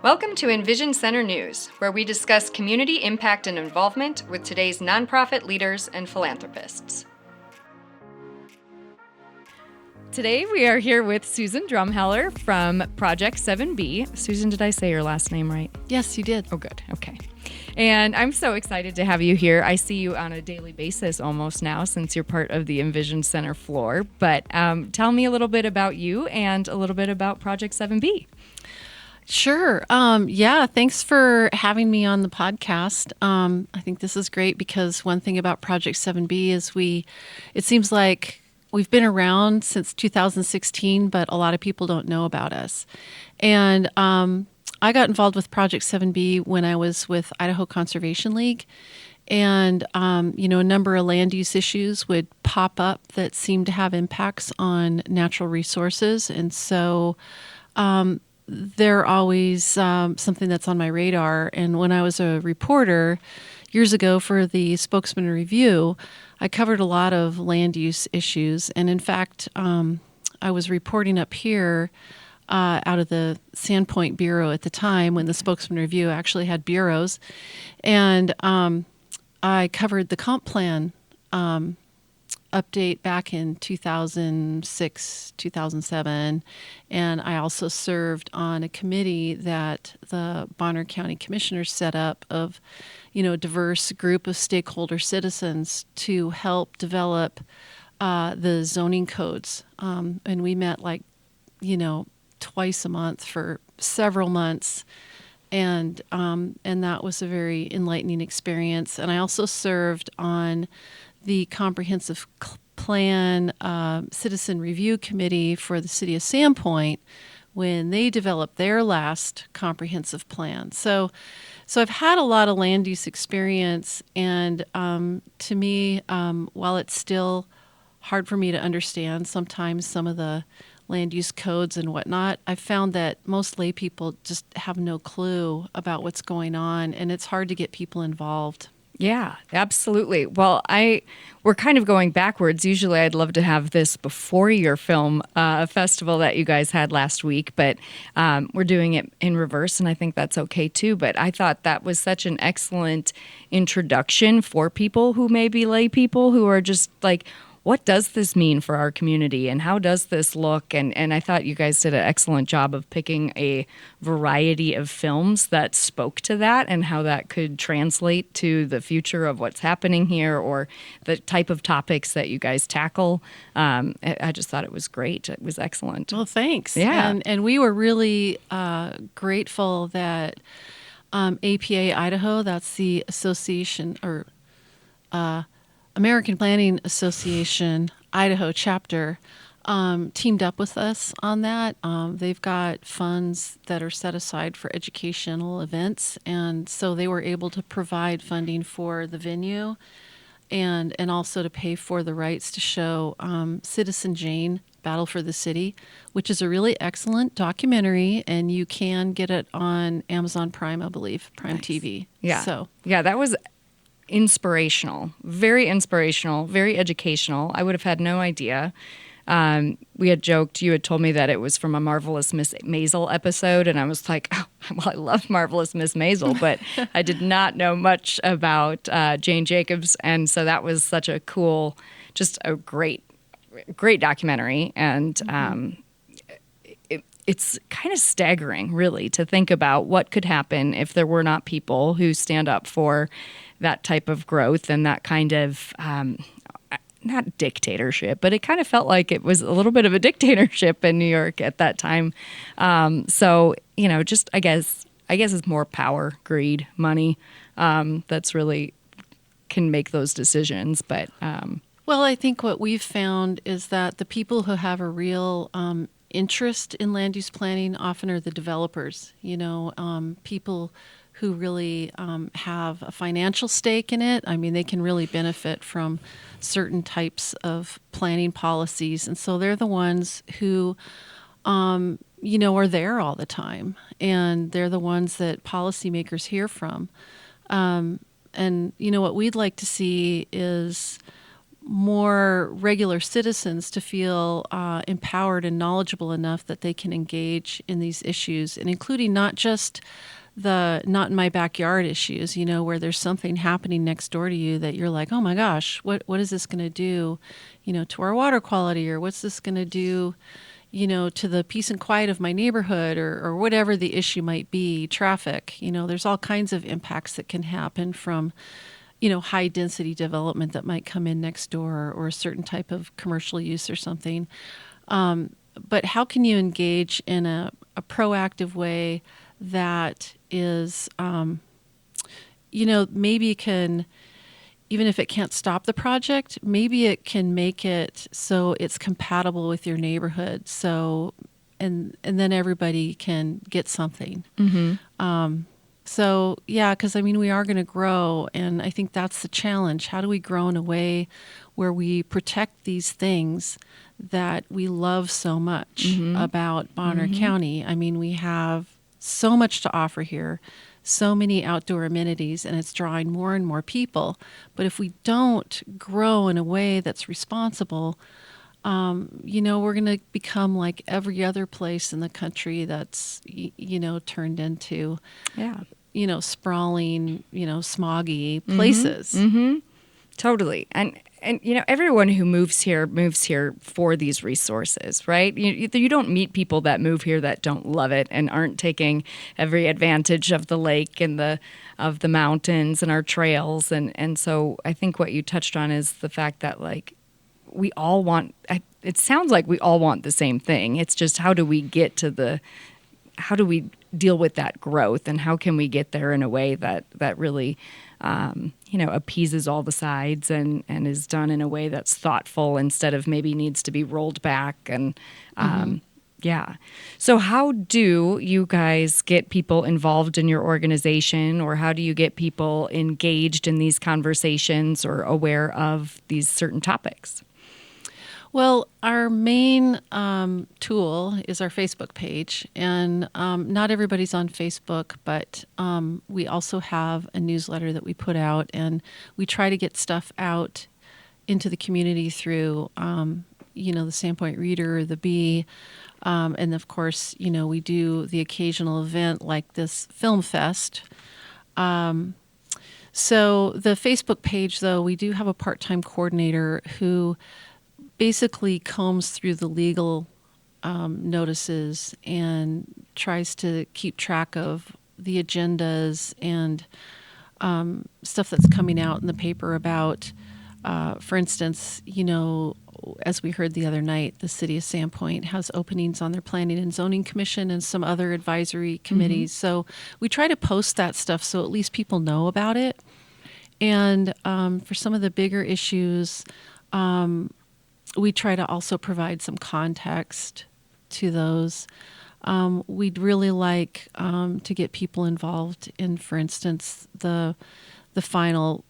Welcome to EnVision Center News, where we discuss community impact and involvement with today's nonprofit leaders and philanthropists. Today we are here with Susan Drumheller from Project 7B. Susan, did I say your last name right? Yes, you did. Oh, good. Okay. And I'm so excited to have you here. I see you on a daily basis almost now since you're part of the EnVision Center floor. But tell me a little bit about you and a little bit about Project 7B. Sure. Thanks for having me on the podcast. I think this is great because one thing about Project 7B is it seems like we've been around since 2016, but a lot of people don't know about us. And I got involved with Project 7B when I was with Idaho Conservation League. And, a number of land use issues would pop up that seemed to have impacts on natural resources. And so they're always something that's on my radar. And when I was a reporter years ago for the Spokesman Review, I covered a lot of land use issues. And in fact, I was reporting up here out of the Sandpoint Bureau at the time when the Spokesman Review actually had bureaus. And I covered the comp plan update back in 2006, 2007. And I also served on a committee that the Bonner County Commissioners set up of, a diverse group of stakeholder citizens to help develop the zoning codes. And we met twice a month for several months. And that was a very enlightening experience. And I also served on the Comprehensive Plan Citizen Review Committee for the City of Sandpoint when they developed their last comprehensive plan. So I've had a lot of land use experience, and to me, while it's still hard for me to understand sometimes some of the land use codes and whatnot, I've found that most lay people just have no clue about what's going on, and it's hard to get people involved. Yeah, absolutely. Well, we're kind of going backwards. Usually I'd love to have this before your film festival that you guys had last week, but we're doing it in reverse, and I think that's okay too. But I thought that was such an excellent introduction for people who may be lay people who are just like, what does this mean for our community and how does this look? And I thought you guys did an excellent job of picking a variety of films that spoke to that and how that could translate to the future of what's happening here or the type of topics that you guys tackle. I just thought it was great. It was excellent. Well, thanks. Yeah. And we were really grateful that APA Idaho, that's the association or American Planning Association Idaho chapter, teamed up with us on that. They've got funds that are set aside for educational events, and so they were able to provide funding for the venue and also to pay for the rights to show Citizen Jane, Battle for the City, which is a really excellent documentary, and you can get it on Amazon Prime, I believe, Prime Nice. TV. Yeah. Yeah, that was inspirational, very educational. I would have had no idea. We had joked, you had told me that it was from a Marvelous Miss Maisel episode, and I was like, oh, well, I love Marvelous Miss Maisel, but I did not know much about Jane Jacobs, and so that was such a cool, just a great documentary, and it's kind of staggering, really, to think about what could happen if there were not people who stand up for that type of growth and that kind of, not dictatorship, but it kind of felt like it was a little bit of a dictatorship in New York at that time. So, just I guess it's more power, greed, money that's really can make those decisions. But well, I think what we've found is that the people who have a real interest in land use planning often are the developers, people who really have a financial stake in it. I mean, they can really benefit from certain types of planning policies. And so they're the ones who, are there all the time. And they're the ones that policymakers hear from. And, what we'd like to see is more regular citizens to feel empowered and knowledgeable enough that they can engage in these issues, and including not just the not in my backyard issues, where there's something happening next door to you that you're like, oh my gosh, what is this going to do, to our water quality, or what's this going to do, to the peace and quiet of my neighborhood, or whatever the issue might be, traffic. There's all kinds of impacts that can happen from high density development that might come in next door, or a certain type of commercial use or something. But how can you engage in a proactive way that is, maybe can, even if it can't stop the project, maybe it can make it so it's compatible with your neighborhood. So, and then everybody can get something. So, yeah, because we are going to grow, and I think that's the challenge. How do we grow in a way where we protect these things that we love so much about Bonner County? We have so much to offer here, so many outdoor amenities, and it's drawing more and more people. But if we don't grow in a way that's responsible, we're going to become like every other place in the country that's, turned into, sprawling, smoggy places. Totally. And everyone who moves here for these resources, right? You don't meet people that move here that don't love it and aren't taking every advantage of the lake and of the mountains and our trails. And so I think what you touched on is the fact that, like, we all want, it sounds like we all want the same thing. It's just, how do we deal with that growth, and how can we get there in a way that really, appeases all the sides and is done in a way that's thoughtful instead of maybe needs to be rolled back. And So how do you guys get people involved in your organization, or how do you get people engaged in these conversations or aware of these certain topics? Well, our main tool is our Facebook page, and not everybody's on Facebook, but we also have a newsletter that we put out, and we try to get stuff out into the community through, the Sandpoint Reader, the Bee, and of course, we do the occasional event like this Film Fest. So the Facebook page, though, we do have a part-time coordinator who basically combs through the legal notices and tries to keep track of the agendas and stuff that's coming out in the paper about, for instance, as we heard the other night, the city of Sandpoint has openings on their Planning and Zoning Commission and some other advisory committees. So we try to post that stuff so at least people know about it. And for some of the bigger issues, we try to also provide some context to those. We'd really like to get people involved in, for instance, the final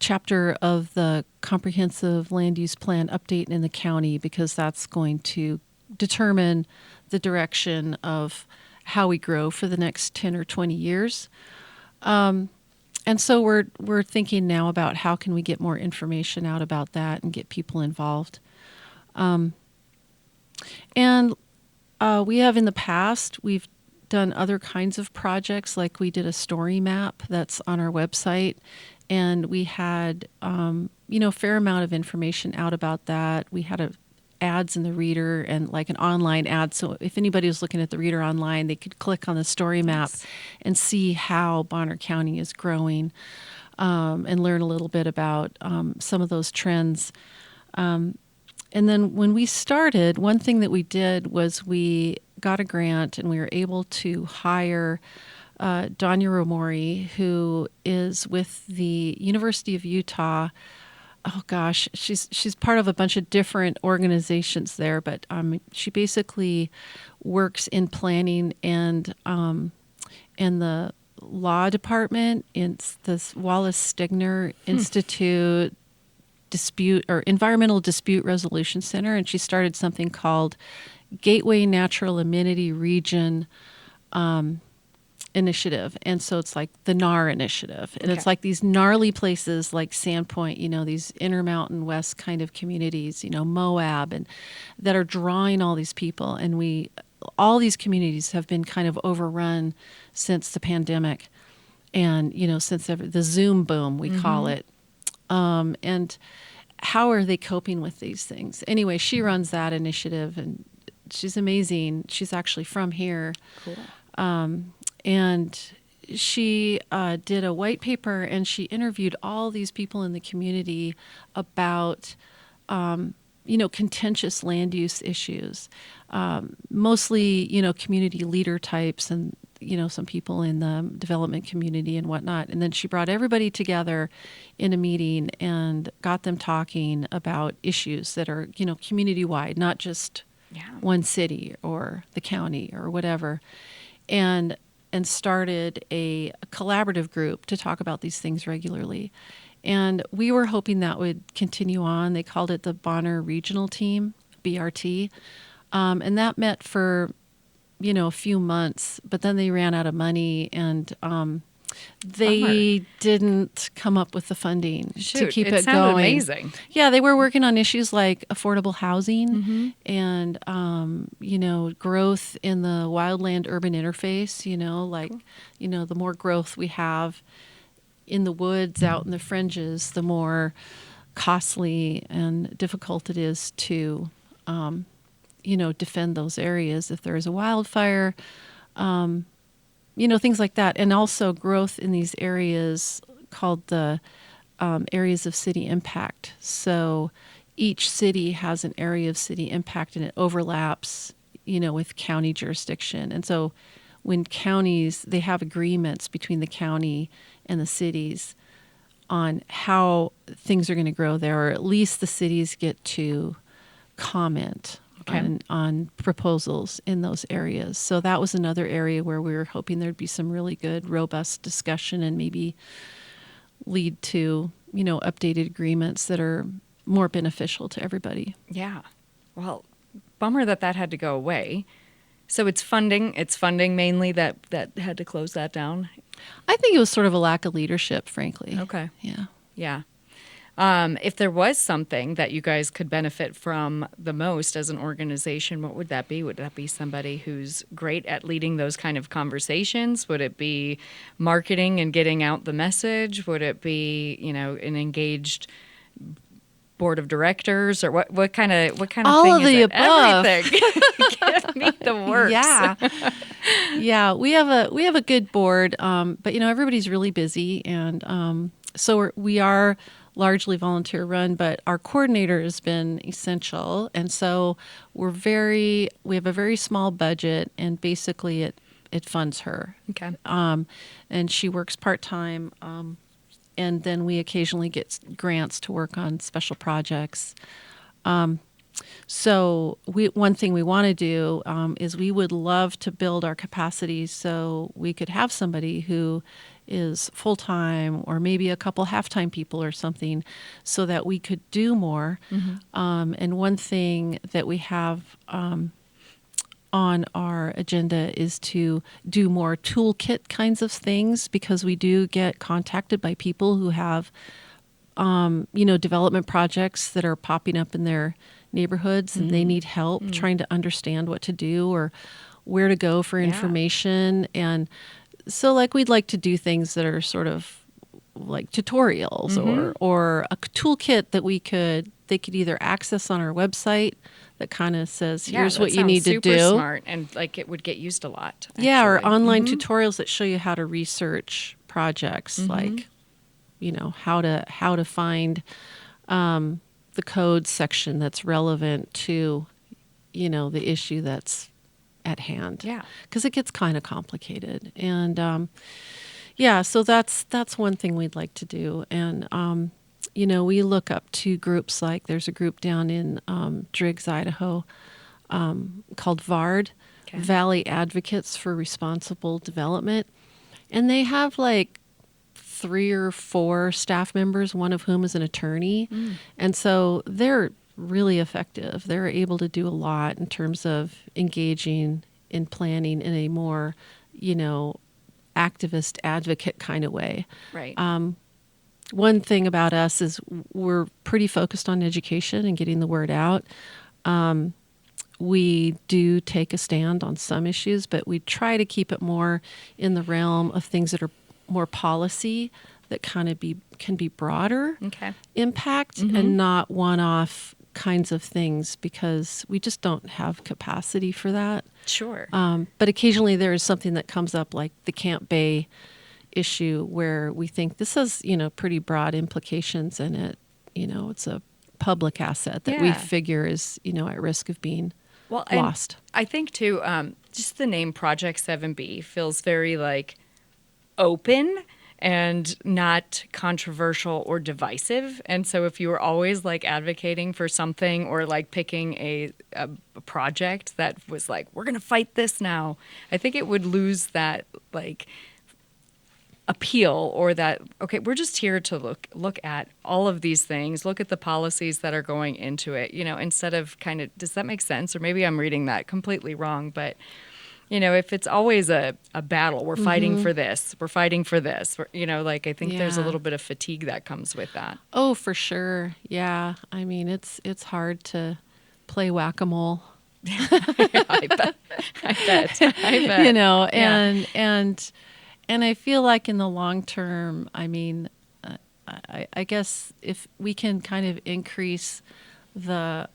chapter of the comprehensive land use plan update in the county, because that's going to determine the direction of how we grow for the next 10 or 20 years. And so we're thinking now about how can we get more information out about that and get people involved. And we have in the past, we've done other kinds of projects, like we did a story map that's on our website, and we had a fair amount of information out about that. We had ads in the Reader and like an online ad. So if anybody was looking at the Reader online, they could click on the story map and see how Bonner County is growing, and learn a little bit about some of those trends. And then when we started, one thing that we did was we got a grant and we were able to hire Danya Romori, who is with the University of Utah. Oh gosh, she's part of a bunch of different organizations there, but she basically works in planning and the law department in the Wallace Stigner Institute Environmental Dispute Resolution Center, and she started something called Gateway Natural Amenity Region initiative. And so it's like the NAR initiative. And it's Okay. like these gnarly places like Sandpoint, these Intermountain West kind of communities, Moab, and that are drawing all these people. And all these communities have been kind of overrun since the pandemic and, since the Zoom boom, we call it. And how are they coping with these things? Anyway, she runs that initiative and she's amazing. She's actually from here. Cool. And she did a white paper and she interviewed all these people in the community about, contentious land use issues, mostly, community leader types and, some people in the development community and whatnot. And then she brought everybody together in a meeting and got them talking about issues that are, community-wide, not just one city or the county or whatever. And started a collaborative group to talk about these things regularly. And we were hoping that would continue on. They called it the Bonner Regional Team, BRT. And that met for, a few months, but then they ran out of money and they didn't come up with the funding to keep it sounded going. Amazing. Yeah, they were working on issues like affordable housing and, growth in the wildland urban interface, the more growth we have in the woods out in the fringes, the more costly and difficult it is to, defend those areas if there is a wildfire. Things like that. And also growth in these areas called the areas of city impact. So each city has an area of city impact and it overlaps, with county jurisdiction. And so when counties, they have agreements between the county and the cities on how things are going to grow there, or at least the cities get to comment on proposals in those areas. So that was another area where we were hoping there'd be some really good, robust discussion and maybe lead to, updated agreements that are more beneficial to everybody. Yeah. Well, bummer that had to go away. So it's funding mainly that had to close that down. I think it was sort of a lack of leadership, frankly. Okay. Yeah. Yeah. If there was something that you guys could benefit from the most as an organization, what would that be? Would that be somebody who's great at leading those kind of conversations? Would it be marketing and getting out the message? Would it be, an engaged board of directors, or what kind of all thing of the is it? above. Everything. Give me the works. Yeah. We have a good board, but everybody's really busy, and so we are largely volunteer run, but our coordinator has been essential. And so we have a very small budget, and basically it funds her. Okay. And she works part-time. And then we occasionally get grants to work on special projects. So one thing we want to do is we would love to build our capacity so we could have somebody who is full-time or maybe a couple half-time people or something so that we could do more. And one thing that we have on our agenda is to do more toolkit kinds of things, because we do get contacted by people who have, development projects that are popping up in their neighborhoods and they need help trying to understand what to do or where to go for information. And so we'd like to do things that are sort of like tutorials or a toolkit that they could either access on our website that kind of says, here's what you need to do. Super smart, and it would get used a lot. Actually. Yeah, or online tutorials that show you how to research projects, like, how to find the code section that's relevant to, the issue that's at hand. Yeah, because it gets kind of complicated, and so that's one thing we'd like to do, and we look up to groups like there's a group down in Driggs, Idaho, called VARD, Valley Advocates for Responsible Development, and they have 3 or 4 staff members, one of whom is an attorney, and so they're really effective. They're able to do a lot in terms of engaging in planning in a more, activist advocate kind of way. Right. One thing about us is we're pretty focused on education and getting the word out. We do take a stand on some issues, but we try to keep it more in the realm of things that are more policy that kind of can be broader impact and not one-off kinds of things, because we just don't have capacity for that. Sure. But occasionally there is something that comes up, like the Camp Bay issue, where we think this has, pretty broad implications, and it's a public asset that we figure is, at risk of being lost. I think too, just the name Project 7B feels very like open and not controversial or divisive. And so if you were always like advocating for something or like picking a project that was like, we're going to fight this now, I think it would lose that like appeal, or that, okay, we're just here to look at all of these things, look at the policies that are going into it, instead of kind of, does that make sense? Or maybe I'm reading that completely wrong, but if it's always a battle, we're fighting for this, we're fighting for this, I think there's a little bit of fatigue that comes with that. Oh, for sure. Yeah. I mean, it's hard to play whack-a-mole. I bet. And I feel like in the long term, I mean, I guess if we can kind of increase the,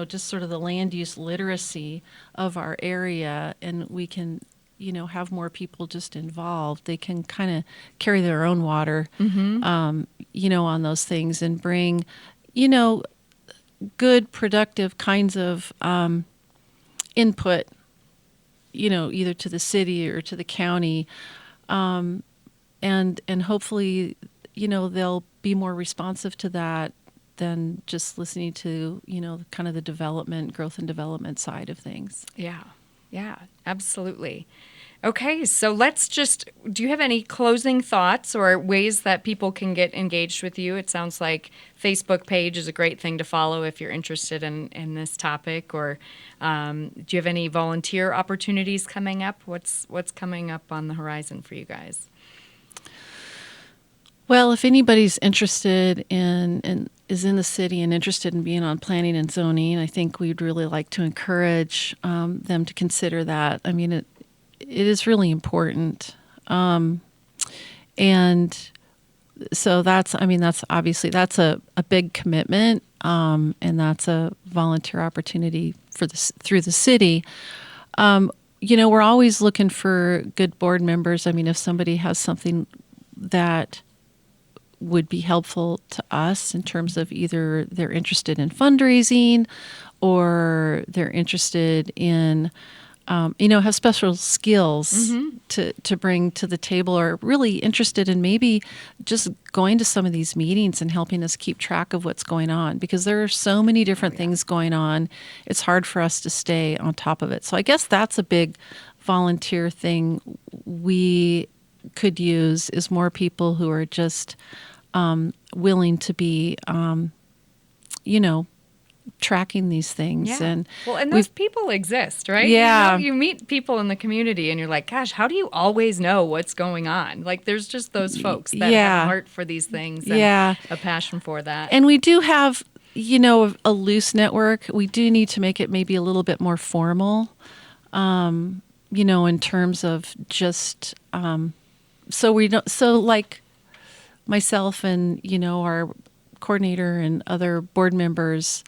just sort of the land use literacy of our area, and we can, have more people just involved, they can kind of carry their own water, on those things, and bring, good, productive kinds of input, either to the city or to the county, and hopefully, they'll be more responsive to that than just listening to, kind of the growth and development side of things. Yeah, absolutely. Okay, so do you have any closing thoughts or ways that people can get engaged with you? It sounds like Facebook page is a great thing to follow if you're interested in this topic, or do you have any volunteer opportunities coming up? What's coming up on the horizon for you guys? Well, if anybody's interested and is in the city and interested in being on planning and zoning, I think we'd really like to encourage them to consider that. I mean, it is really important. And so that's obviously a big commitment. And that's a volunteer opportunity through the city. We're always looking for good board members. I mean, if somebody has something that would be helpful to us in terms of either they're interested in fundraising, or they're interested in, have special skills to bring to the table, or really interested in maybe just going to some of these meetings and helping us keep track of what's going on, because there are so many different things going on. It's hard for us to stay on top of it. So I guess that's a big volunteer thing we could use, is more people who are just willing to be, tracking these things. Yeah. And those people exist, right? Yeah. You meet people in the community and you're like, gosh, how do you always know what's going on? Like, there's just those folks that have a heart for these things and a passion for that. And we do have, a loose network. We do need to make it maybe a little bit more formal, in terms of just, so like myself and, our coordinator and other board members,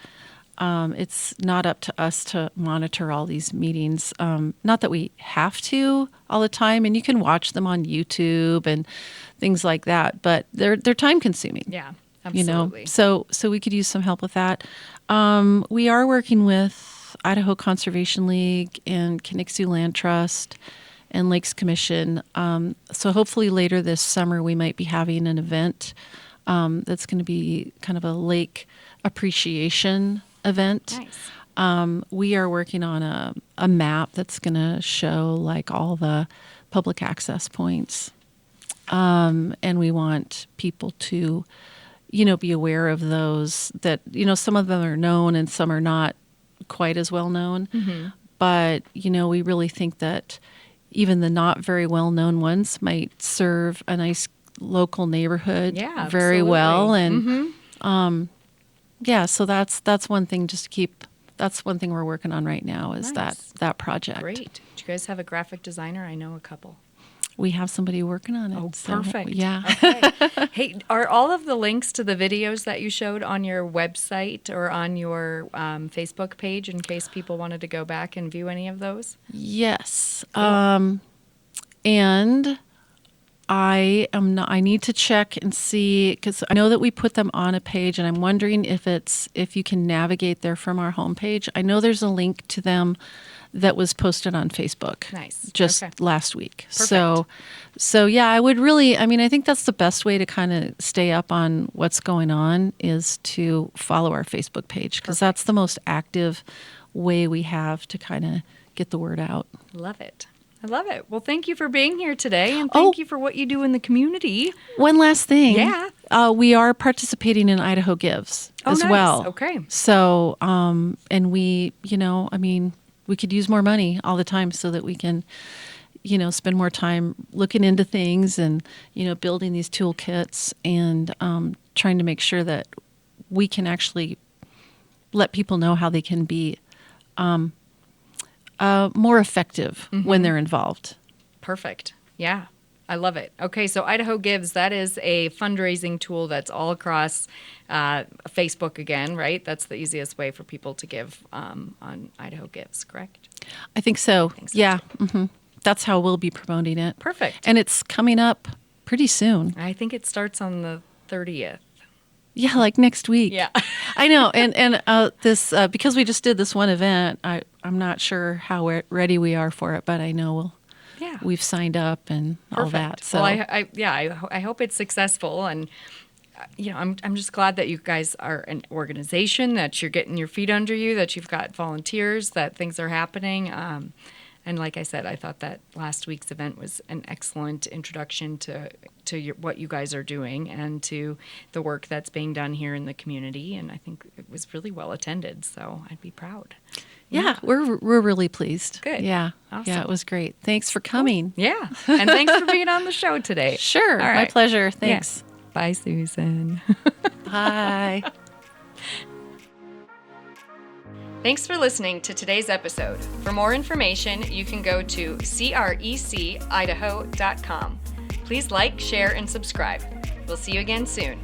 it's not up to us to monitor all these meetings. Not that we have to all the time, and you can watch them on YouTube and things like that, but they're time consuming. Yeah, absolutely. So we could use some help with that. We are working with Idaho Conservation League and Connexu Land Trust and Lakes Commission. So hopefully later this summer we might be having an event that's going to be kind of a lake appreciation event. Nice. We are working on a map that's going to show like all the public access points. And we want people to, be aware of those, that, some of them are known and some are not quite as well known. Mm-hmm. But, we really think that, even the not very well-known ones might serve a nice local neighborhood Yeah, very well. absolutely. And yeah, so that's one thing just to keep. That's one thing we're working on right now is Nice. that project. Great. Do you guys have a graphic designer? I know a couple. We have somebody working on it. Oh, so, perfect. Yeah. Okay. Hey, are all of the links to the videos that you showed on your website or on your Facebook page in case people wanted to go back and view any of those? Yes. And I need to check and see because I know that we put them on a page, and I'm wondering if you can navigate there from our homepage. I know there's a link to them that was posted on Facebook. Nice. Just Okay. last week. Perfect. So yeah, I think that's the best way to kind of stay up on what's going on is to follow our Facebook page because that's the most active way we have to kind of get the word out. Love it. I love it. Well, thank you for being here today, and thank you for what you do in the community. One last thing. Yeah. We are participating in Idaho Gives as nice. well. Okay. So, and we could use more money all the time so that we can, spend more time looking into things and, building these toolkits and trying to make sure that we can actually let people know how they can be more effective when they're involved. Perfect. Yeah. I love it. Okay, so Idaho Gives, that is a fundraising tool that's all across Facebook again, right? That's the easiest way for people to give on Idaho Gives, correct? I think so. So, Yeah. That's how we'll be promoting it. Perfect. And it's coming up pretty soon. I think it starts on the 30th. Yeah, like next week. Yeah. I know. And this because we just did this one event, I'm not sure how ready we are for it, but I know we've signed up and all that. So Well, I hope it's successful, and I'm just glad that you guys are an organization, that you're getting your feet under you, that you've got volunteers, that things are happening. And like I said, I thought that last week's event was an excellent introduction to what you guys are doing and to the work that's being done here in the community. And I think it was really well attended, so I'd be proud. Yeah, we're really pleased. Good. Yeah. Awesome. Yeah, it was great. Thanks for coming. Yeah, and thanks for being on the show today. Sure. All right. My pleasure. Thanks. Yeah. Bye, Susan. Bye. Thanks for listening to today's episode. For more information, you can go to crecIdaho.com. Please like, share, and subscribe. We'll see you again soon.